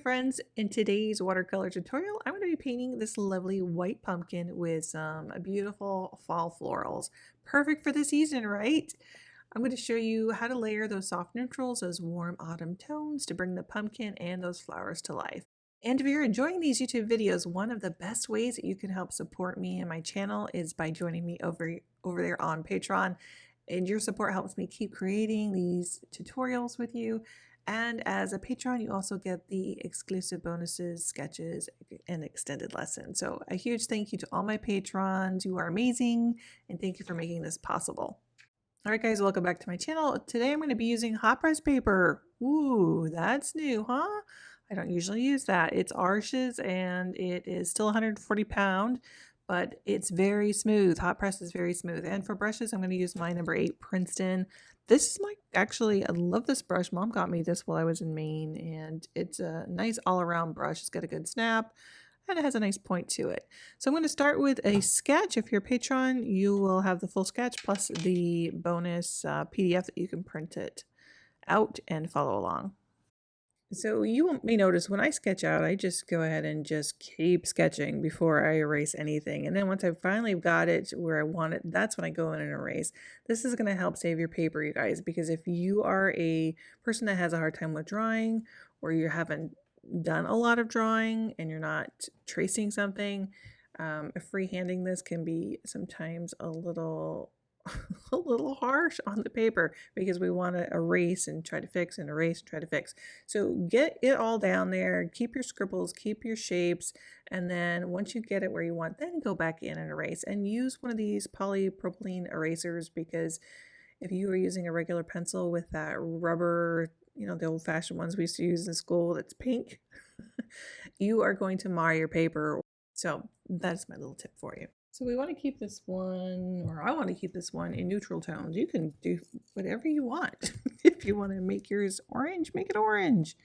friends, in today's watercolor tutorial, I'm going to be painting this lovely white pumpkin with some beautiful fall florals. Perfect for the season, right? I'm going to show you how to layer those soft neutrals, those warm autumn tones to bring the pumpkin and those flowers to life. And if you're enjoying these YouTube videos, one of the best ways that you can help support me and my channel is by joining me over there on Patreon. And your support helps me keep creating these tutorials with you. And as a patron, you also get the exclusive bonuses, sketches, and extended lessons. So a huge thank you to all my patrons. You are amazing, and thank you for making this possible. All right, guys, welcome back to my channel. Today I'm going to be using hot press paper. Ooh, that's new, huh? I don't usually use that. It's Arches, and it is still 140 pound, but it's very smooth. Hot press is very smooth. And for brushes, I'm going to use my number 8 Princeton. This is actually, I love this brush. Mom got me this while I was in Maine, and it's a nice all-around brush. It's got a good snap, and it has a nice point to it. So I'm going to start with a sketch. If you're a patron, you will have the full sketch plus the bonus PDF that you can print it out and follow along. So you may notice when I sketch out, I just go ahead and just keep sketching before I erase anything. And then once I finally got it where I want it, that's when I go in and erase. This is going to help save your paper, you guys, because if you are a person that has a hard time with drawing, or you haven't done a lot of drawing and you're not tracing something, freehanding this can be sometimes a little harsh on the paper because we want to erase and try to fix and erase and try to fix. So get it all down there, keep your scribbles, keep your shapes, and then once you get it where you want, then go back in and erase, and use one of these polypropylene erasers, because if you were using a regular pencil with that rubber, the old-fashioned ones we used to use in school that's pink, you are going to mar your paper. So that's my little tip for you. So we want to keep this one, or I want to keep this one in neutral tones. You can do whatever you want. If you want to make yours orange, make it orange.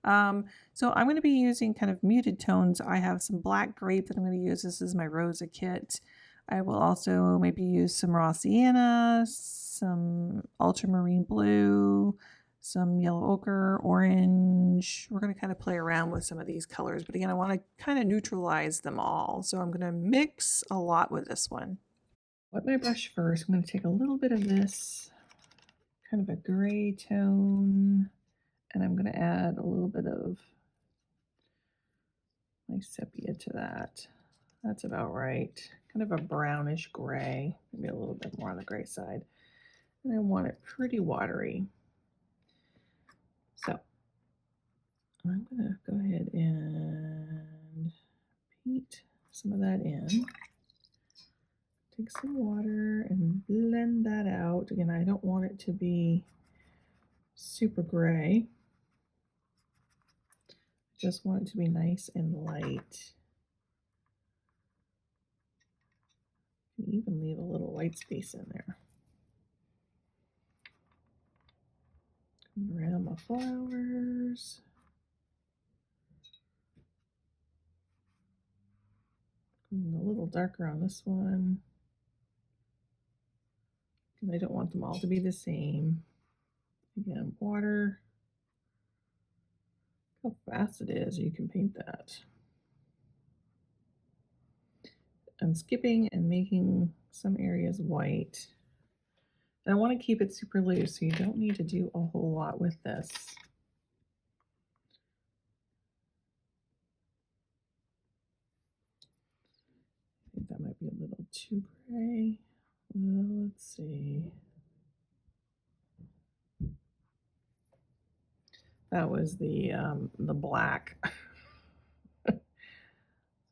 So I'm going to be using kind of muted tones. I have some black grape that I'm going to use. This is my Rosa kit. I will also maybe use some raw sienna, some ultramarine blue, some yellow ochre, orange. We're going to kind of play around with some of these colors, but again, I want to kind of neutralize them all. So I'm going to mix a lot with this one. Wet my brush first. I'm going to take a little bit of this kind of a gray tone, and I'm going to add a little bit of my sepia to that. That's about right. Kind of a brownish gray, maybe a little bit more on the gray side. And I want it pretty watery. So I'm going to go ahead and paint some of that in. Take some water and blend that out. Again, I don't want it to be super gray. Just want it to be nice and light. You can even leave a little white space in there. Around my flowers. A little darker on this one. And I don't want them all to be the same. Again, water. How fast it is, you can paint that. I'm skipping and making some areas white. And I want to keep it super loose, so you don't need to do a whole lot with this. I think that might be a little too gray. Well, let's see. That was the black. So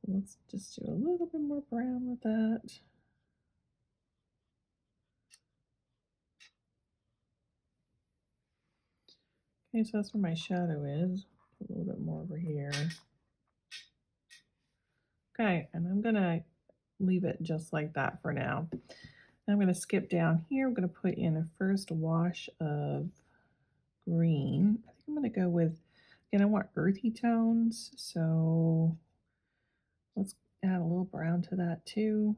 let's just do a little bit more brown with that. Okay, so that's where my shadow is. Put a little bit more over here. Okay, and I'm gonna leave it just like that for now. I'm gonna skip down here. I'm gonna put in a first wash of green. I think I'm gonna go with, again, I want earthy tones, so let's add a little brown to that too.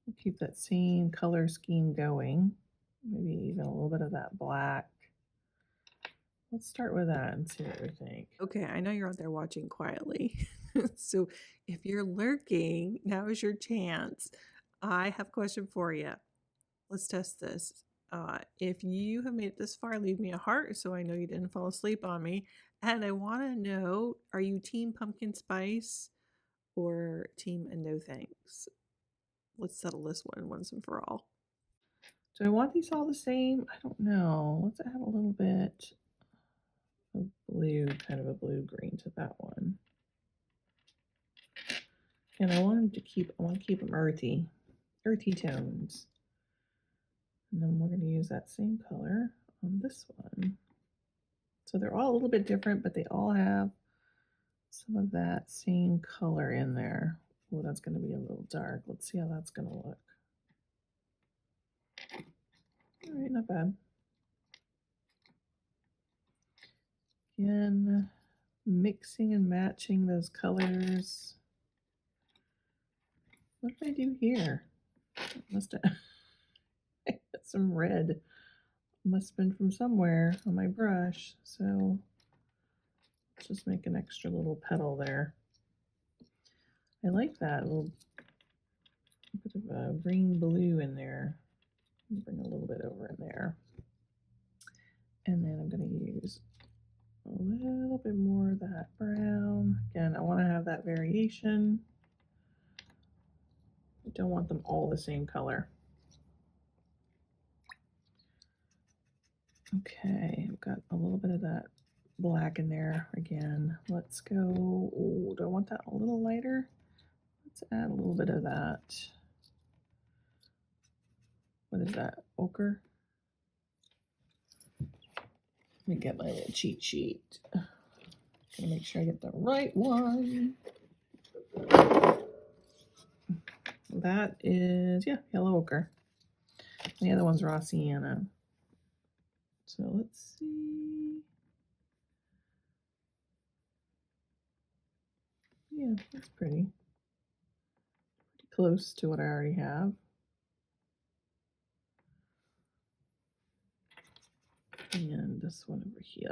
We'll keep that same color scheme going. Maybe even a little bit of that black. A let's start with that and see what we think. Okay, I know you're out there watching quietly. So if you're lurking, now is your chance. I have a question for you. Let's test this. If you have made it this far, leave me a heart so I know you didn't fall asleep on me. And I want to know, are you team pumpkin spice or team no thanks? Let's settle this one once and for all. Do I want these all the same? I don't know. Let's add a little bit of blue, kind of a blue-green to that one. And I want to keep them earthy tones. And then we're going to use that same color on this one. So they're all a little bit different, but they all have some of that same color in there. Oh, that's going to be a little dark. Let's see how that's going to look. All right, not bad. Again, mixing and matching those colors. What did I do here? Must have I got some red. Must have been from somewhere on my brush. So let's just make an extra little petal there. I like that little bit of a green blue in there. Bring a little bit over in there. And then I'm going to use a little bit more of that brown. Again, I want to have that variation. I don't want them all the same color. Okay, I've got a little bit of that black in there again. Let's go, oh, do I want that a little lighter? Let's add a little bit of that. What is that, ochre? Let me get my little cheat sheet. Gonna make sure I get the right one. That is, yeah, yellow ochre. The other one's raw sienna. So let's see. Yeah, that's pretty close to what I already have. And this one over here.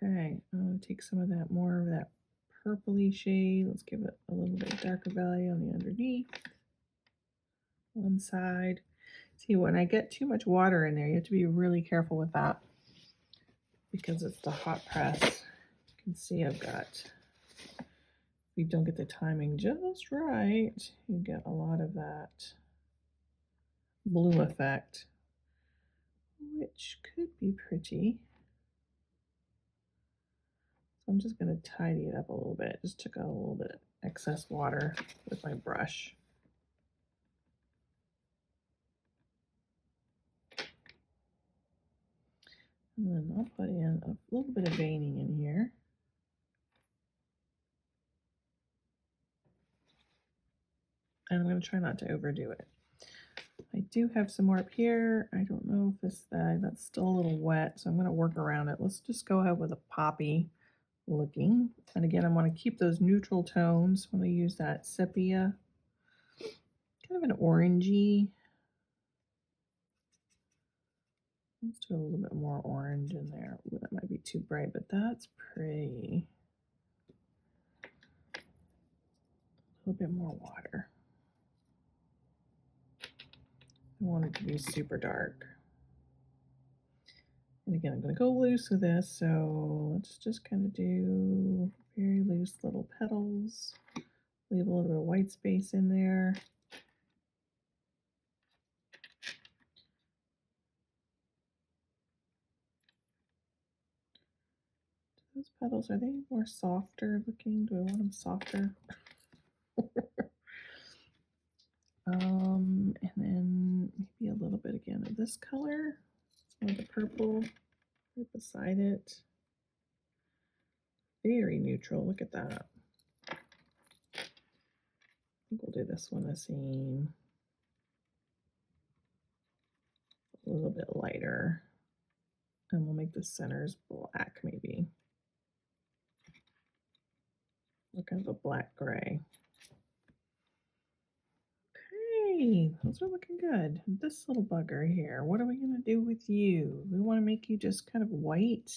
Okay, I'm going to take some of that, more of that purpley shade. Let's give it a little bit darker value on the underneath. One side. See, when I get too much water in there, you have to be really careful with that because it's the hot press. You can see I've got, if you don't get the timing just right, you get a lot of that blue effect, which could be pretty. So I'm just going to tidy it up a little bit. Just took out a little bit of excess water with my brush. And then I'll put in a little bit of veining in here. And I'm going to try not to overdo it. I do have some more up here. I don't know if that's still a little wet, so I'm going to work around it. Let's just go ahead with a poppy looking. And again, I want to keep those neutral tones. I'm going to use that sepia, kind of an orangey. Let's do a little bit more orange in there. Ooh, that might be too bright, but that's pretty. A little bit more water. I want it to be super dark. And again, I'm going to go loose with this, so let's just kind of do very loose little petals. Leave a little bit of white space in there. Those petals, are they more softer looking? Do I want them softer? And then maybe a little bit again of this color. Some of the purple right beside it. Very neutral, look at that. I think we'll do this one the same. A little bit lighter. And we'll make the centers black maybe. Or kind of a black gray. Okay, those are looking good. This little bugger here, what are we going to do with you? We want to make you just kind of white.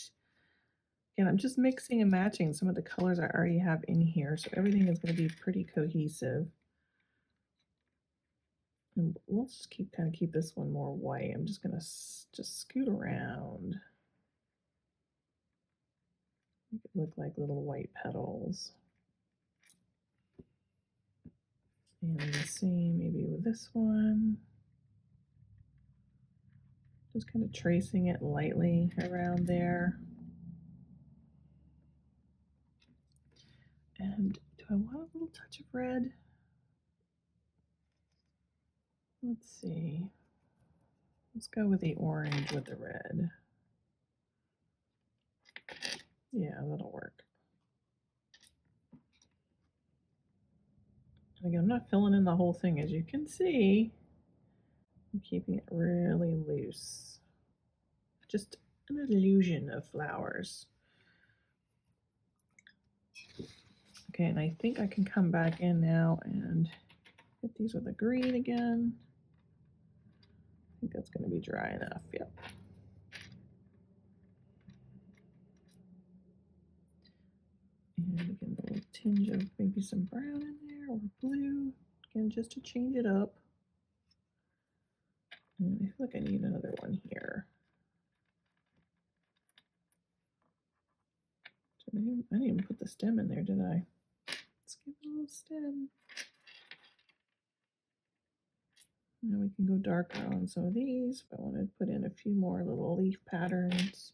And I'm just mixing and matching some of the colors I already have in here, so everything is going to be pretty cohesive. And we'll just keep this one more white. I'm just going to just scoot around. Make it look like little white petals. And the same maybe with this one. Just kind of tracing it lightly around there. And do I want a little touch of red? Let's see. Let's go with the orange with the red. Yeah, that'll work. And again, I'm not filling in the whole thing, as you can see. I'm keeping it really loose. Just an illusion of flowers. Okay, and I think I can come back in now and hit these with a green again. I think that's going to be dry enough. Yep. And again, a little tinge of maybe some brown in there or blue. Again, just to change it up. And I feel like I need another one here. I didn't even put the stem in there, did I? Let's give it a little stem. Now we can go darker on some of these. If I want to put in a few more little leaf patterns.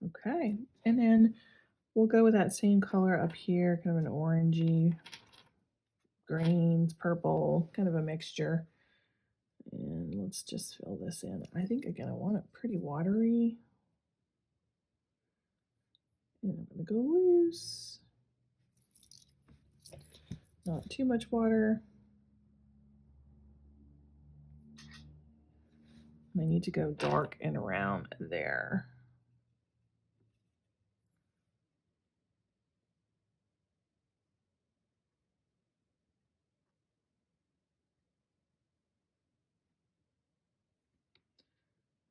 Okay, and then we'll go with that same color up here, kind of an orangey, greens, purple, kind of a mixture. And let's just fill this in. I think, again, I want it pretty watery. And I'm going to go loose. Not too much water. I need to go dark and around there.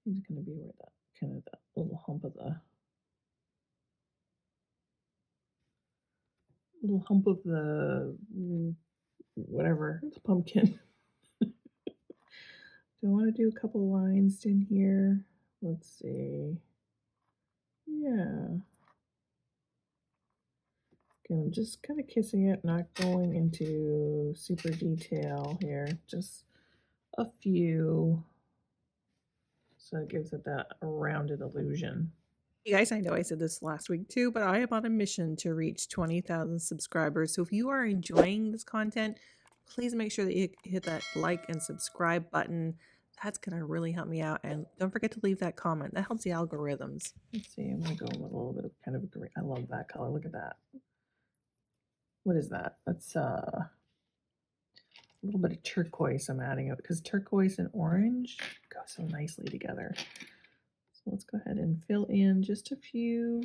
It's going to be where that kind of that little hump of the whatever, the pumpkin. Do I want to do a couple lines in here? Let's see. Yeah. Okay, I'm just kind of kissing it, not going into super detail here. Just a few. So it gives it that rounded illusion. You guys, I know I said this last week too, but I am on a mission to reach 20,000 subscribers. So if you are enjoying this content, please make sure that you hit that like and subscribe button. That's going to really help me out. And don't forget to leave that comment. That helps the algorithms. Let's see, I'm going to go with a little bit of kind of green. I love that color. Look at that. What is that? That's a little bit of turquoise I'm adding it because turquoise and orange go so nicely together. So let's go ahead and fill in just a few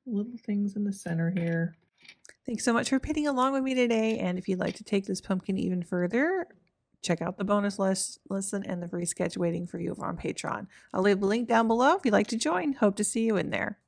little things in the center here. Thanks so much for painting along with me today. And if you'd like to take this pumpkin even further, check out the bonus lesson and the free sketch waiting for you over on Patreon. I'll leave the link down below if you'd like to join. Hope to see you in there.